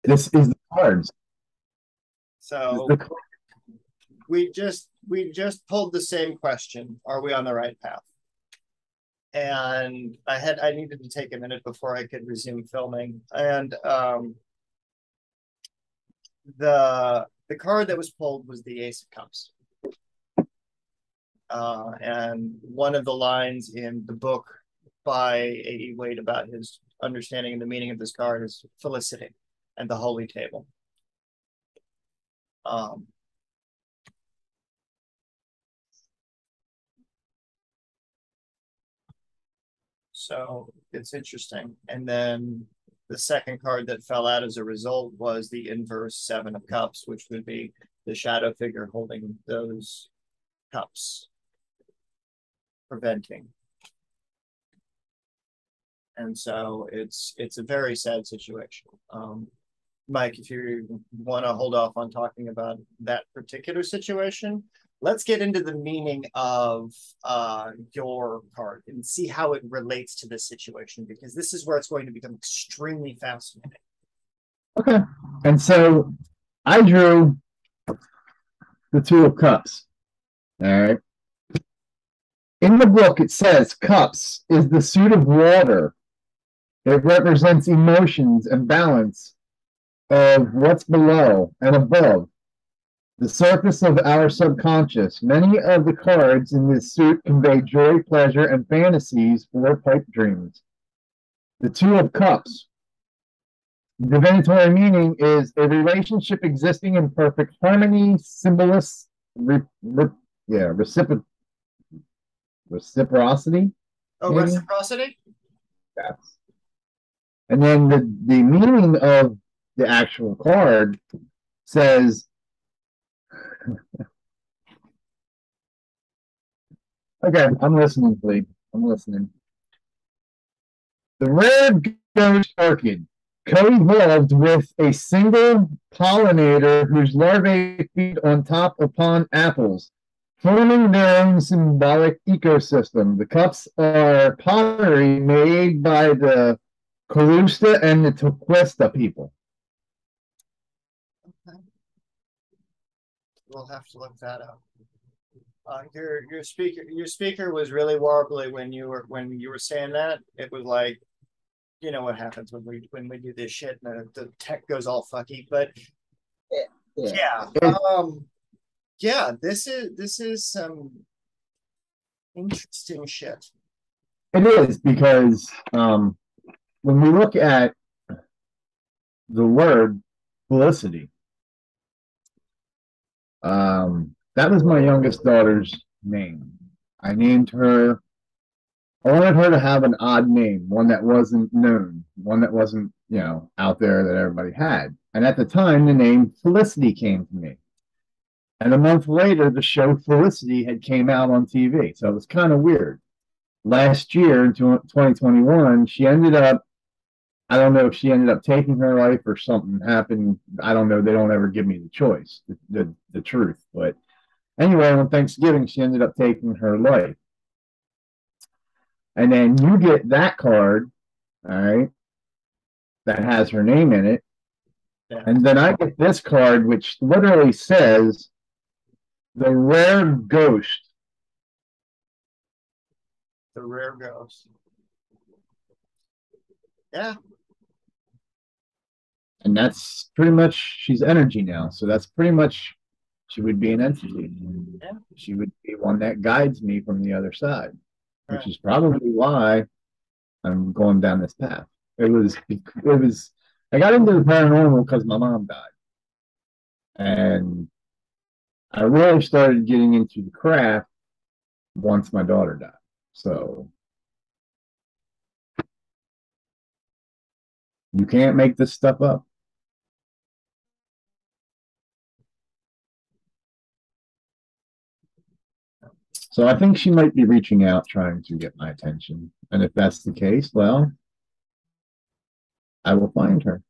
This is the cards. This is So the we just pulled the same question. Are we on the right path? And I needed to take a minute before I could resume filming. And the card that was pulled was the Ace of Cups. And one of the lines in the book by A.E. Waite about his understanding and the meaning of this card is felicity and the holy table. Um, so it's interesting. And then the second card that fell out as a result was the inverse Seven of Cups, which would be the shadow figure holding those cups, preventing. And so it's a very sad situation. Mike, if you want to hold off on talking about that particular situation, let's get into the meaning of your card and see how it relates to this situation, because this is where it's going to become extremely fascinating. okay. And so I drew the Two of Cups. All right. In the book, it says cups is the suit of water. It represents emotions and balance of what's below and above the surface of our subconscious. Many of the cards in this suit convey joy, pleasure, and fantasies for pipe dreams. The Two of Cups. Divinatory meaning is a relationship existing in perfect harmony, symbolist, yeah, reciprocity, Oh, maybe. reciprocity? Yes. And then the meaning of the actual card says, okay, I'm listening, please. I'm listening. The rare ghost orchid co-evolved with a single pollinator whose larvae feed on top upon apples, forming their own symbolic ecosystem. The cups are pottery made by the Calusta and the Tequesta people. Okay. We'll have to look that up. Your speaker was really warbly when you were saying that. It was like, you know what happens when we do this shit and the tech goes all fucky. But Yeah. yeah, yeah, this is some interesting shit. It is because when we look at the word felicity, that was my youngest daughter's name. I named her. I wanted her to have an odd name, one that wasn't known, one that wasn't, out there that everybody had. And at the time, the name Felicity came to me. And a month later, the show Felicity had came out on TV. So it was kind of weird. Last year, in 2021, she ended up, I don't know if she ended up taking her life or something happened. I don't know. They don't ever give me the choice, the truth. But anyway, on Thanksgiving, she ended up taking her life. And then you get that card, all right, that has her name in it. Yeah. And then I get this card, which literally says the rare ghost. The rare ghost. Yeah. And that's pretty much, she's energy now. So that's pretty much, she would be an entity. Yeah. She would be one that guides me from the other side, which Right. is probably why I'm going down this path. I got into the paranormal because my mom died. And I really started getting into the craft once my daughter died. So you can't make this stuff up. So I think she might be reaching out, trying to get my attention. And if that's the case, well, I will find her.